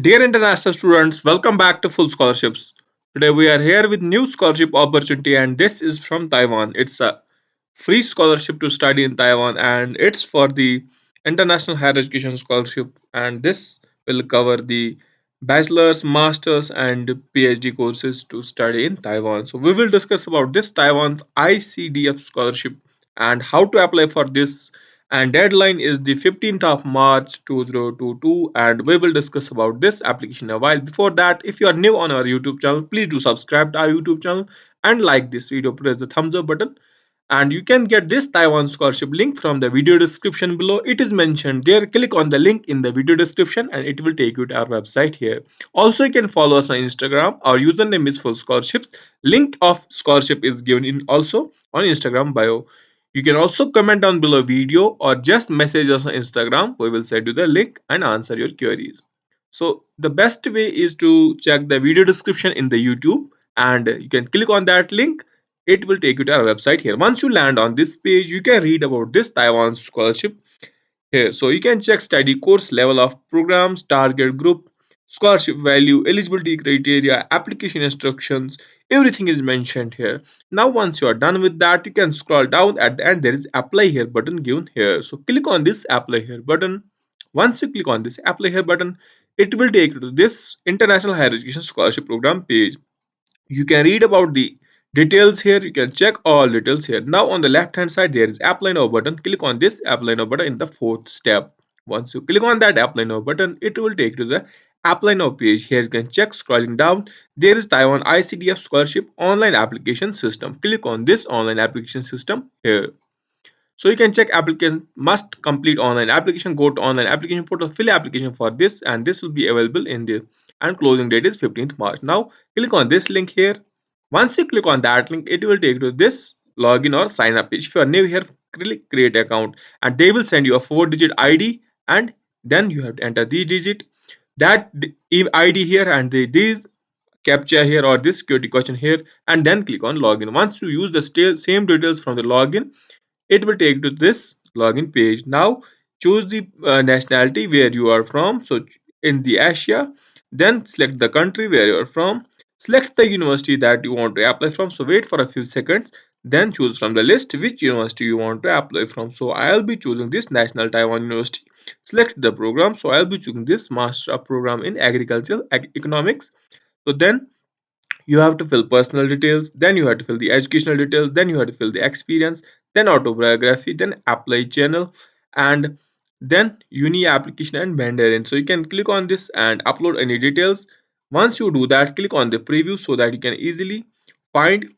Dear international students, welcome back to Full Scholarships. Today we are here with new scholarship opportunity and this is from Taiwan. It's a free scholarship to study in Taiwan and it's for the International Higher Education Scholarship and this will cover the bachelor's, master's and PhD courses to study in Taiwan. So we will discuss about this Taiwan's ICDF scholarship and how to apply for this, and deadline is the 15th of March 2022 and we will discuss about this application a while. Before that, if you are new on our YouTube channel, please do subscribe to our YouTube channel and like this video, press the thumbs up button, and you can get this Taiwan scholarship link from the video description below. It is mentioned there. Click on the link in the video description and it will take you to our website here. Also, you can follow us on Instagram. Our username is Full Scholarships. Link of scholarship is given in also on Instagram bio. You can also comment down below video or just message us on Instagram. We will send you the link and answer your queries. So the best way is to check the video description in the YouTube and you can click on that link. It will take you to our website here. Once you land on this page, you can read about this Taiwan scholarship here. So you can check study course, level of programs, target group, scholarship value, eligibility criteria, application instructions, everything is mentioned here. Now once you are done with that, you can scroll down. At the end there is apply here button given here. So click on this apply here button. Once you click on this apply here button, it will take you to this International Higher Education Scholarship Program page. You can read about the details here. You can check all details here. Now on the left hand side there is apply now button. Click on this apply now button in the fourth step. Once you click on that apply now button, it will take you to the apply now page. Here you can check. Scrolling down, there is Taiwan ICDF scholarship online application system. Click on this online application system here. So you can check application must complete online application. Go to online application portal, fill application for this, and this will be available in there. And closing date is 15th March. Now click on this link here. Once you click on that link, it will take you to this login or sign up page. If you are new here, click create account, and they will send you a 4-digit ID, and then you have to enter the digit that ID here and these captcha here or this security question here, and then click on login. Once you use the same details from the login, it will take to this login page. Now choose the nationality where you are from. So in the Asia, then select the country where you are from, select the university that you want to apply from. So wait for a few seconds, then choose from the list which university you want to apply from. So I'll be choosing this National Taiwan University. Select the program. So I'll be choosing this Master of Program in Agricultural Economics. So then you have to fill personal details, then you have to fill the educational details, then you have to fill the experience, then autobiography, then apply channel, and then uni application and Mandarin. So you can click on this and upload any details. Once you do that, click on the preview so that you can easily find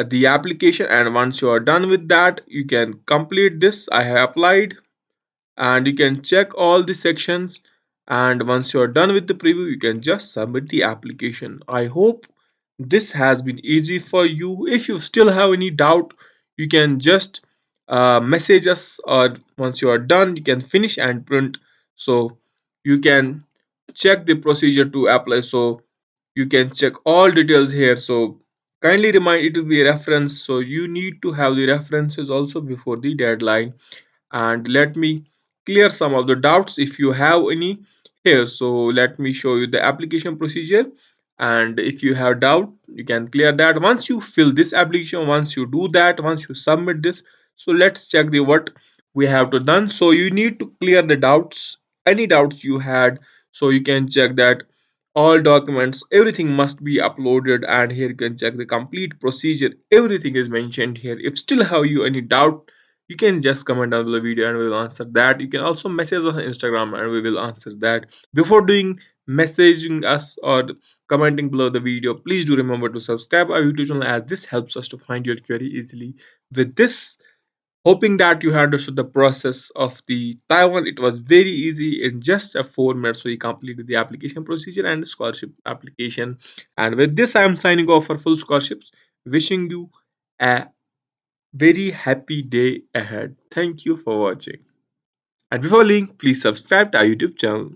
the application, and once you are done with that, you can complete this. I have applied, and you can check all the sections, and once you are done with the preview, you can just submit the application. I hope this has been easy for you. If you still have any doubt, you can just message us, or once you are done you can finish and print. So you can check the procedure to apply, so you can check all details here. So kindly remind, it will be a reference, so you need to have the references also before the deadline. And let me clear some of the doubts if you have any here. So let me show you the application procedure, and if you have doubt you can clear that once you fill this application. Once you do that, once you submit this, so let's check the what we have to done. So you need to clear the doubts, any doubts you had. So you can check that all documents, everything must be uploaded, and here you can check the complete procedure, everything is mentioned here. If still have you any doubt, you can just comment down below the video and we will answer that. You can also message us on Instagram and we will answer that. Before doing messaging us or commenting below the video, please do remember to subscribe our YouTube channel, as this helps us to find your query easily. With this, hoping that you understood the process of the Taiwan, it was very easy in just a 4 minutes. So you completed the application procedure and the scholarship application. And with this, I am signing off for Full Scholarships, wishing you a very happy day ahead. Thank you for watching. And before leaving, please subscribe to our YouTube channel.